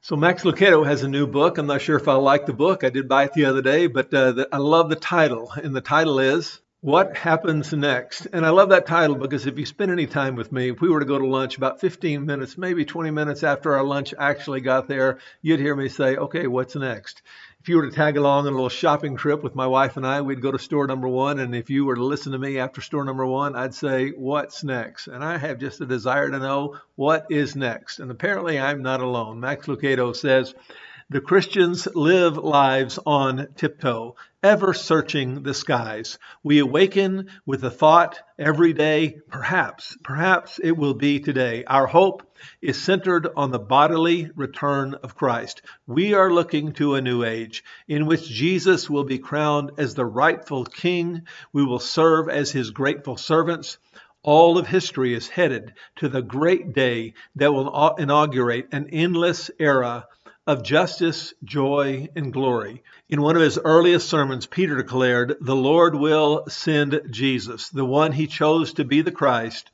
So Max Lucado has a new book. I'm not sure if I like the book. I did buy it the other day, but I love the title. And the title is What Happens Next? And I love that title because if you spend any time with me, if we were to go to lunch about 15 minutes, maybe 20 minutes after our lunch actually got there, you'd hear me say, okay, what's next? If you were to tag along on a little shopping trip with my wife and I, we'd go to store number one. And if you were to listen to me after store number one, I'd say, what's next? And I have just a desire to know what is next. And apparently I'm not alone. Max Lucado says, the Christians live lives on tiptoe, ever searching the skies. We awaken with a thought every day, perhaps it will be today. Our hope is centered on the bodily return of Christ. We are looking to a new age in which Jesus will be crowned as the rightful king. We will serve as his grateful servants. All of history is headed to the great day that will inaugurate an endless era of justice, joy, and glory. In one of his earliest sermons, Peter declared, the Lord will send Jesus, the one he chose to be the Christ,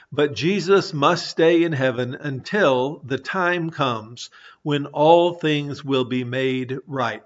but Jesus must stay in heaven until the time comes when all things will be made right.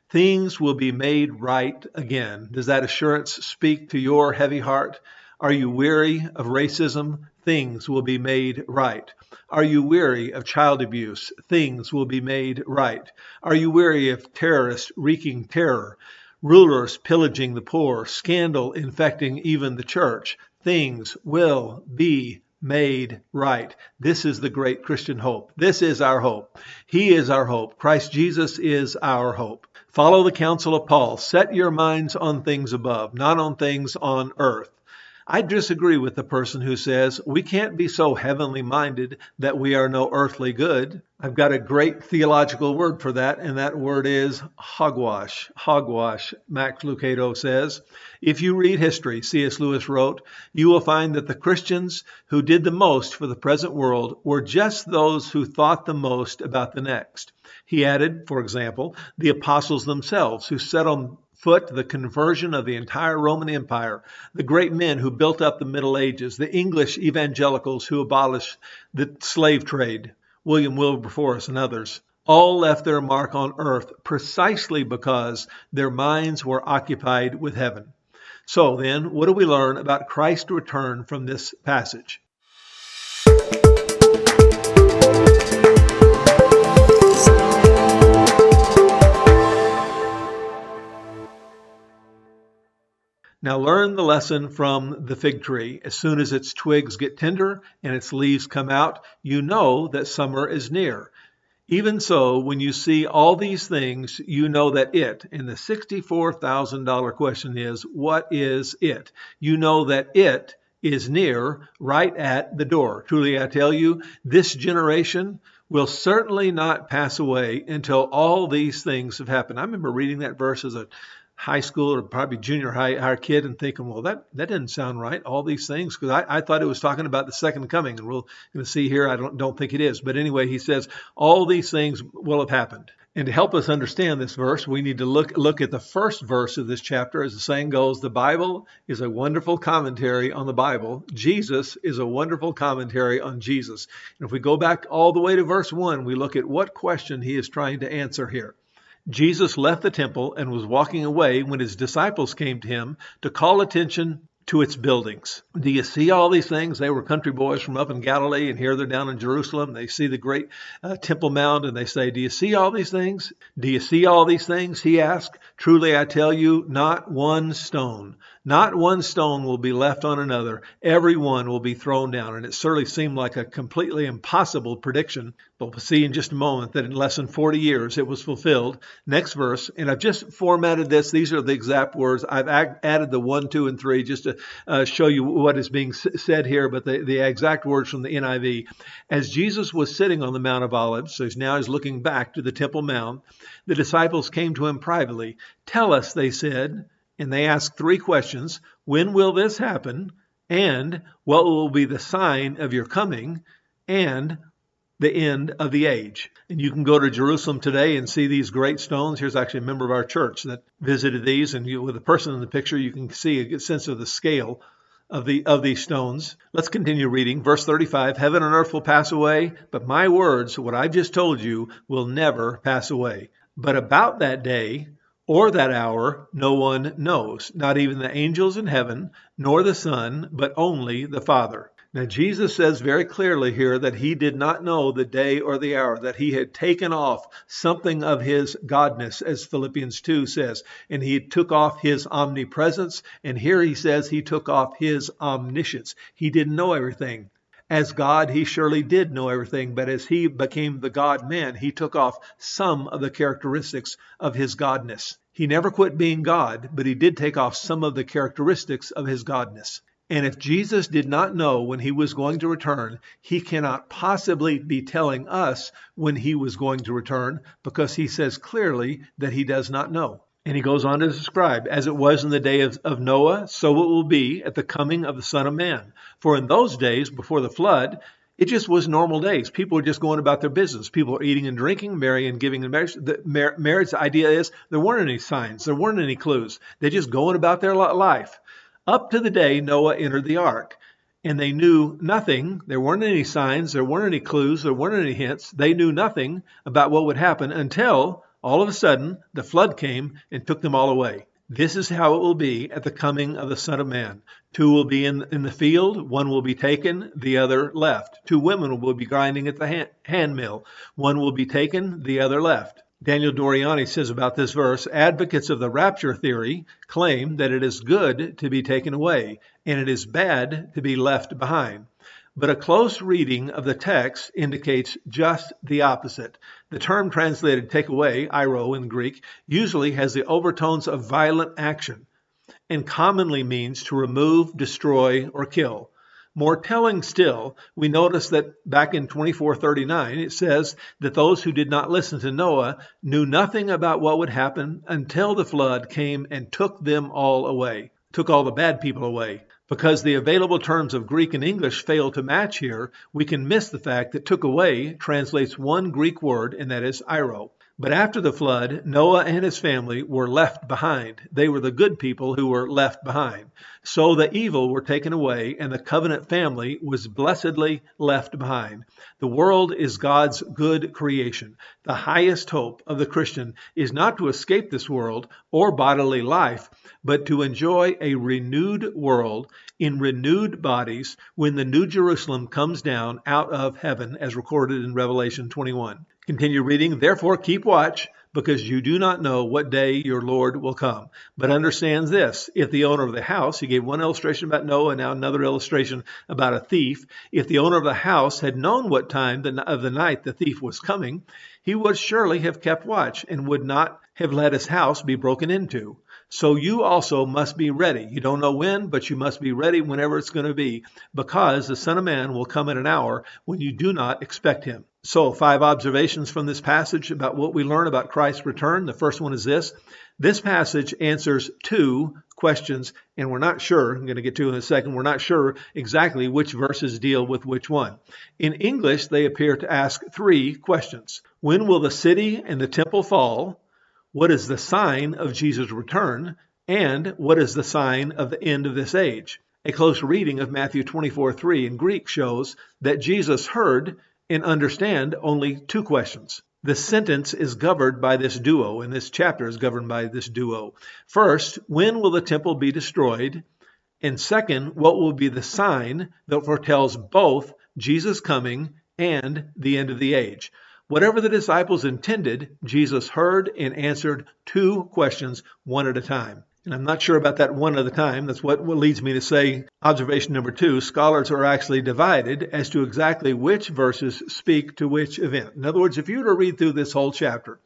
Things will be made right again. Does that assurance speak to your heavy heart? Are you weary of racism? Things will be made right. Are you weary of child abuse? Things will be made right. Are you weary of terrorists wreaking terror, rulers pillaging the poor, scandal infecting even the church? Things will be made right. This is the great Christian hope. This is our hope. He is our hope. Christ Jesus is our hope. Follow the counsel of Paul. Set your minds on things above, not on things on earth. I disagree with the person who says we can't be so heavenly minded that we are no earthly good. I've got a great theological word for that, and that word is hogwash. Hogwash, Max Lucado says. If you read history, C.S. Lewis wrote, you will find that the Christians who did the most for the present world were just those who thought the most about the next. He added, for example, the apostles themselves who set on foot the conversion of the entire Roman Empire, the great men who built up the Middle Ages, the English evangelicals who abolished the slave trade, William Wilberforce and others, all left their mark on earth precisely because their minds were occupied with heaven. So then, what do we learn about Christ's return from this passage? Now learn the lesson from the fig tree. As soon as its twigs get tender and its leaves come out, you know that summer is near. Even so, when you see all these things, you know that it, and the $64,000 question is, what is it? You know that it is near, right at the door. Truly, I tell you, this generation will certainly not pass away until all these things have happened. I remember reading that verse as a high school or probably junior high kid and thinking, well, that didn't sound right, all these things, because I thought it was talking about the second coming, and we're going to see here, I don't think it is. But anyway, he says, all these things will have happened. And to help us understand this verse, we need to look at the first verse of this chapter. As the saying goes, the Bible is a wonderful commentary on the Bible. Jesus is a wonderful commentary on Jesus. And if we go back all the way to verse 1, we look at what question he is trying to answer here. Jesus left the temple and was walking away when his disciples came to him to call attention to its buildings. Do you see all these things? They were country boys from up in Galilee, and here they're down in Jerusalem. They see the great Temple Mount, and they say, do you see all these things? Do you see all these things? He asked. Truly, I tell you, not one stone will be left on another. Every one will be thrown down. And it certainly seemed like a completely impossible prediction. But we'll see in just a moment that in less than 40 years it was fulfilled. Next verse, and I've just formatted this. These are the exact words. I've added the 1, 2, and 3 just to show you what is being said here, but the exact words from the NIV. As Jesus was sitting on the Mount of Olives, so he's looking back to the Temple Mount, the disciples came to him privately. Tell us, they said, and they asked 3 questions. When will this happen? And what will be the sign of your coming? And the end of the age. And you can go to Jerusalem today and see these great stones. Here's actually a member of our church that visited these. And with the person in the picture, you can see a good sense of the scale of these stones. Let's continue reading. Verse 35, heaven and earth will pass away, but my words, what I've just told you, will never pass away. But about that day or that hour, no one knows, not even the angels in heaven, nor the Son, but only the Father. Now, Jesus says very clearly here that he did not know the day or the hour, that he had taken off something of his godness, as Philippians 2 says, and he took off his omnipresence, and here he says he took off his omniscience. He didn't know everything. As God, he surely did know everything, but as he became the God-man, he took off some of the characteristics of his godness. He never quit being God, but he did take off some of the characteristics of his godness. And if Jesus did not know when he was going to return, he cannot possibly be telling us when he was going to return, because he says clearly that he does not know. And he goes on to describe, as it was in the day of Noah, so it will be at the coming of the Son of Man. For in those days before the flood, it just was normal days. People were just going about their business. People were eating and drinking, marrying and giving in marriage. The marriage idea is there weren't any signs. There weren't any clues. They're just going about their life. Up to the day Noah entered the ark, and they knew nothing. There weren't any signs. There weren't any clues. There weren't any hints. They knew nothing about what would happen until all of a sudden the flood came and took them all away. This is how it will be at the coming of the Son of Man. 2 will be in the field, 1 will be taken, the other left. 2 women will be grinding at the hand mill, 1 will be taken, the other left. Daniel Doriani says about this verse, advocates of the rapture theory claim that it is good to be taken away, and it is bad to be left behind. But a close reading of the text indicates just the opposite. The term translated take away, airo in Greek, usually has the overtones of violent action and commonly means to remove, destroy, or kill. More telling still, we notice that back in 24:39, it says that those who did not listen to Noah knew nothing about what would happen until the flood came and took them all away, took all the bad people away. Because the available terms of Greek and English fail to match here, we can miss the fact that took away translates one Greek word, and that is airo. But after the flood, Noah and his family were left behind. They were the good people who were left behind. So the evil were taken away, and the covenant family was blessedly left behind. The world is God's good creation. The highest hope of the Christian is not to escape this world or bodily life, but to enjoy a renewed world in renewed bodies when the New Jerusalem comes down out of heaven, as recorded in Revelation 21. Continue reading. Therefore, keep watch, because you do not know what day your Lord will come. But understand this, if the owner of the house, he gave one illustration about Noah and now another illustration about a thief. If the owner of the house had known what time of the night the thief was coming, he would surely have kept watch and would not have let his house be broken into. So you also must be ready. You don't know when, but you must be ready whenever it's going to be, because the Son of Man will come at an hour when you do not expect him. So 5 observations from this passage about what we learn about Christ's return. The first one is this. This passage answers 2 questions, and we're not sure, I'm going to get to in a second, we're not sure exactly which verses deal with which one. In English, they appear to ask 3 questions. When will the city and the temple fall? What is the sign of Jesus' return? And what is the sign of the end of this age? A close reading of Matthew 24:3 in Greek shows that Jesus heard and understand only 2 questions. The sentence is governed by this duo, and this chapter is governed by this duo. First, when will the temple be destroyed? And second, what will be the sign that foretells both Jesus coming and the end of the age? Whatever the disciples intended, Jesus heard and answered 2 questions, one at a time. And I'm not sure about that one at a time. That's what leads me to say, observation number 2, scholars are actually divided as to exactly which verses speak to which event. In other words, if you were to read through this whole chapter,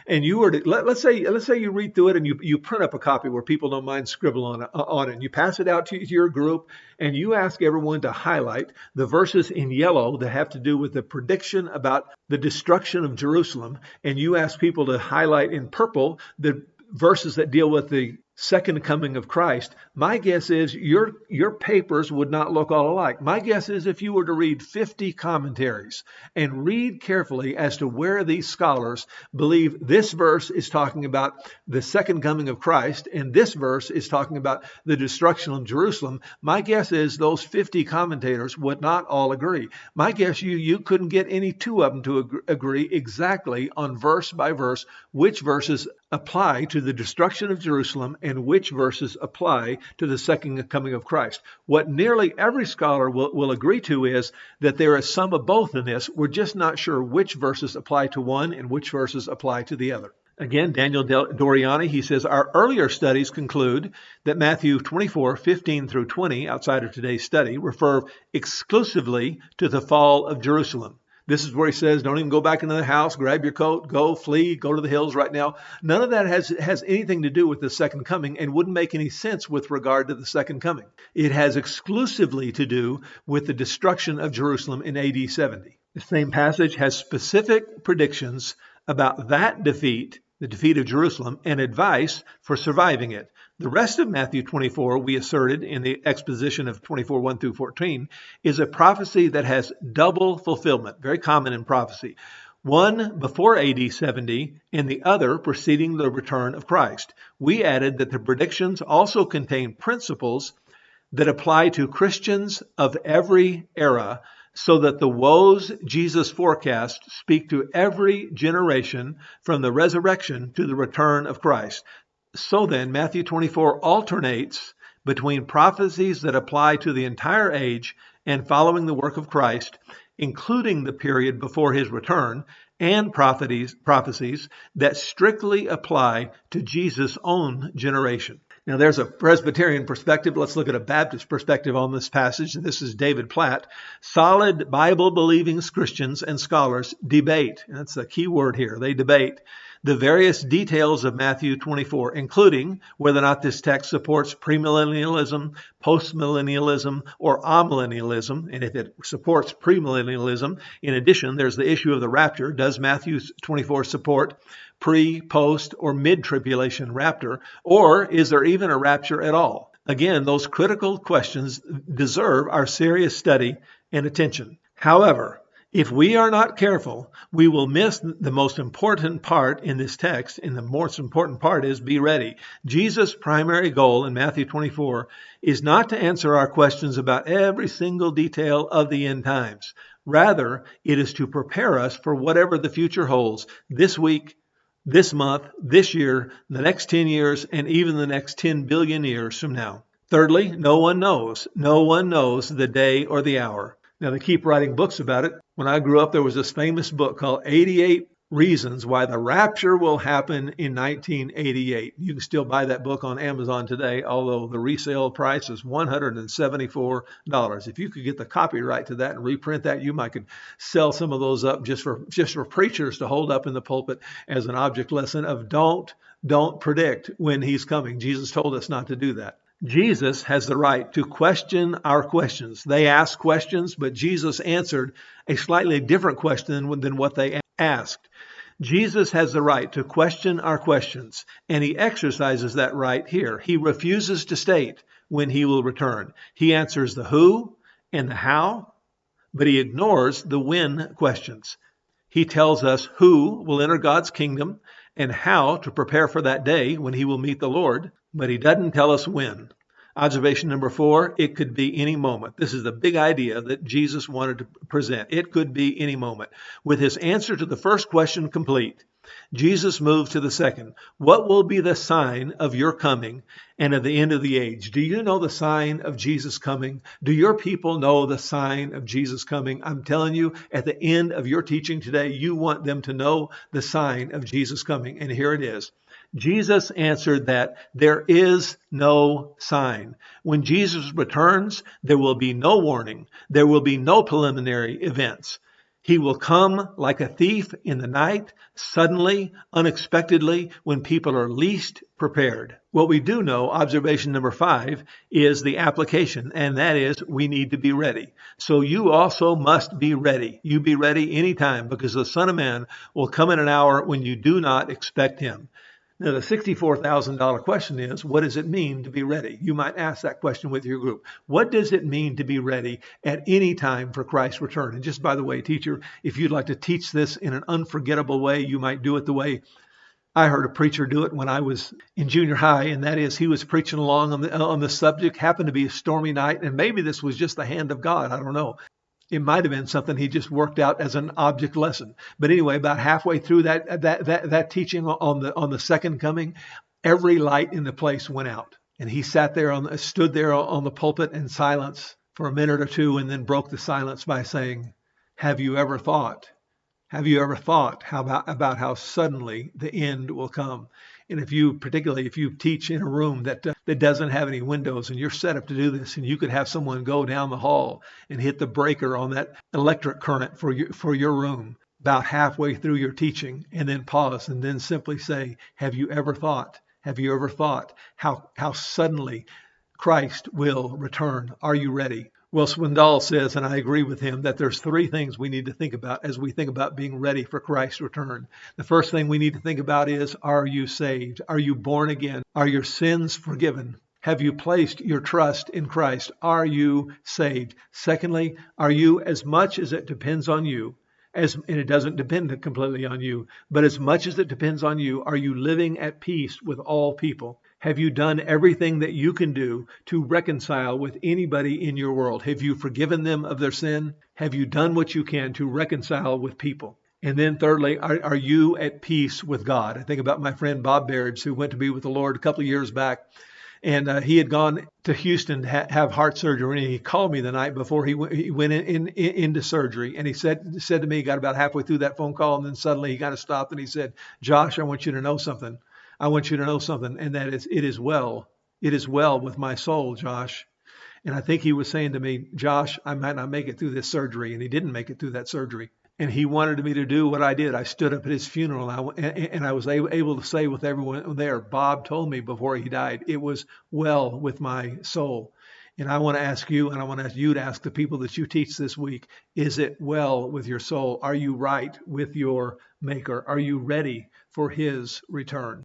and you were to, let's say you read through it and you print up a copy where people don't mind scribble on it, and you pass it out to your group, and you ask everyone to highlight the verses in yellow that have to do with the prediction about the destruction of Jerusalem, and you ask people to highlight in purple the verses that deal with the second coming of Christ, my guess is your papers would not look all alike. My guess is if you were to read 50 commentaries and read carefully as to where these scholars believe this verse is talking about the second coming of Christ and this verse is talking about the destruction of Jerusalem, my guess is those 50 commentators would not all agree. My guess you couldn't get any two of them to agree exactly on verse by verse which verses apply to the destruction of Jerusalem and which verses apply to the second coming of Christ. What nearly every scholar will agree to is that there is some of both in this. We're just not sure which verses apply to one and which verses apply to the other. Again, Daniel Doriani, he says, our earlier studies conclude that Matthew 24:15 through 20, outside of today's study, refer exclusively to the fall of Jerusalem. This is where he says, don't even go back into the house, grab your coat, go, flee, go to the hills right now. None of that has anything to do with the second coming and wouldn't make any sense with regard to the second coming. It has exclusively to do with the destruction of Jerusalem in AD 70. The same passage has specific predictions about that defeat, the defeat of Jerusalem, and advice for surviving it. The rest of Matthew 24, we asserted in the exposition of 24:1 through 14, is a prophecy that has double fulfillment, very common in prophecy. One before AD 70 and the other preceding the return of Christ. We added that the predictions also contain principles that apply to Christians of every era, so that the woes Jesus forecast speak to every generation from the resurrection to the return of Christ. So then, Matthew 24 alternates between prophecies that apply to the entire age and following the work of Christ, including the period before his return, and prophecies that strictly apply to Jesus' own generation. Now, there's a Presbyterian perspective. Let's look at a Baptist perspective on this passage. This is David Platt. Solid Bible-believing Christians and scholars debate, and that's a key word here, they debate the various details of Matthew 24, including whether or not this text supports premillennialism, postmillennialism, or amillennialism. And if it supports premillennialism, in addition, there's the issue of the rapture. Does Matthew 24 support pre, post, or mid-tribulation rapture? Or is there even a rapture at all? Again, those critical questions deserve our serious study and attention. However, if we are not careful, we will miss the most important part in this text, and the most important part is be ready. Jesus' primary goal in Matthew 24 is not to answer our questions about every single detail of the end times. Rather, it is to prepare us for whatever the future holds this week, this month, this year, the next 10 years, and even the next 10 billion years from now. Thirdly, no one knows. No one knows the day or the hour. Now, they keep writing books about it. When I grew up, there was this famous book called 88 Reasons Why the Rapture Will Happen in 1988. You can still buy that book on Amazon today, although the resale price is $174. If you could get the copyright to that and reprint that, you might could sell some of those up just for preachers to hold up in the pulpit as an object lesson of don't predict when he's coming. Jesus told us not to do that. Jesus has the right to question our questions. They asked questions, but Jesus answered a slightly different question than what they asked. Jesus has the right to question our questions, and he exercises that right here. He refuses to state when he will return. He answers the who and the how, but he ignores the when questions. He tells us who will enter God's kingdom and how to prepare for that day when he will meet the Lord, but he doesn't tell us when. Observation number 4, it could be any moment. This is the big idea that Jesus wanted to present. It could be any moment. With his answer to the first question complete, Jesus moves to the second. What will be the sign of your coming and of the end of the age? Do you know the sign of Jesus coming? Do your people know the sign of Jesus coming? I'm telling you, at the end of your teaching today, you want them to know the sign of Jesus coming. And here it is. Jesus answered that there is no sign. When Jesus returns, there will be no warning. There will be no preliminary events. He will come like a thief in the night, suddenly, unexpectedly, when people are least prepared. What we do know, observation number 5, is the application, and that is we need to be ready. So you also must be ready. You be ready anytime, because the Son of Man will come in an hour when you do not expect him. Now, the $64,000 question is, what does it mean to be ready? You might ask that question with your group. What does it mean to be ready at any time for Christ's return? And just by the way, teacher, if you'd like to teach this in an unforgettable way, you might do it the way I heard a preacher do it when I was in junior high, and that is he was preaching along on the subject. Happened to be a stormy night, and maybe this was just the hand of God. I don't know. It might have been something he just worked out as an object lesson. But anyway, about halfway through that teaching on the second coming, every light in the place went out, and he stood there on the pulpit in silence for a minute or two, and then broke the silence by saying, "Have you ever thought? Have you ever thought about how suddenly the end will come?" And particularly if you teach in a room that doesn't have any windows and you're set up to do this, and you could have someone go down the hall and hit the breaker on that electric current for your room about halfway through your teaching, and then pause and then simply say, "Have you ever thought? Have you ever thought how suddenly Christ will return? Are you ready?" Well, Swindoll says, and I agree with him, that there's three things we need to think about as we think about being ready for Christ's return. The first thing we need to think about is, are you saved? Are you born again? Are your sins forgiven? Have you placed your trust in Christ? Are you saved? Secondly, are you, as much as it depends on you, and it doesn't depend completely on you, but as much as it depends on you, are you living at peace with all people? Have you done everything that you can do to reconcile with anybody in your world? Have you forgiven them of their sin? Have you done what you can to reconcile with people? And then thirdly, are you at peace with God? I think about my friend Bob Barrage, who went to be with the Lord a couple of years back. And he had gone to Houston to have heart surgery. And he called me the night before he went into surgery. And he said to me, he got about halfway through that phone call, and then suddenly he kind of stopped and he said, "Josh, I want you to know something. I want you to know something, and that is, it is well. It is well with my soul, Josh." And I think he was saying to me, "Josh, I might not make it through this surgery." And he didn't make it through that surgery. And he wanted me to do what I did. I stood up at his funeral, and I was able to say with everyone there, "Bob told me before he died, it was well with my soul." And I want to ask you, and I want to ask you to ask the people that you teach this week, is it well with your soul? Are you right with your Maker? Are you ready for his return?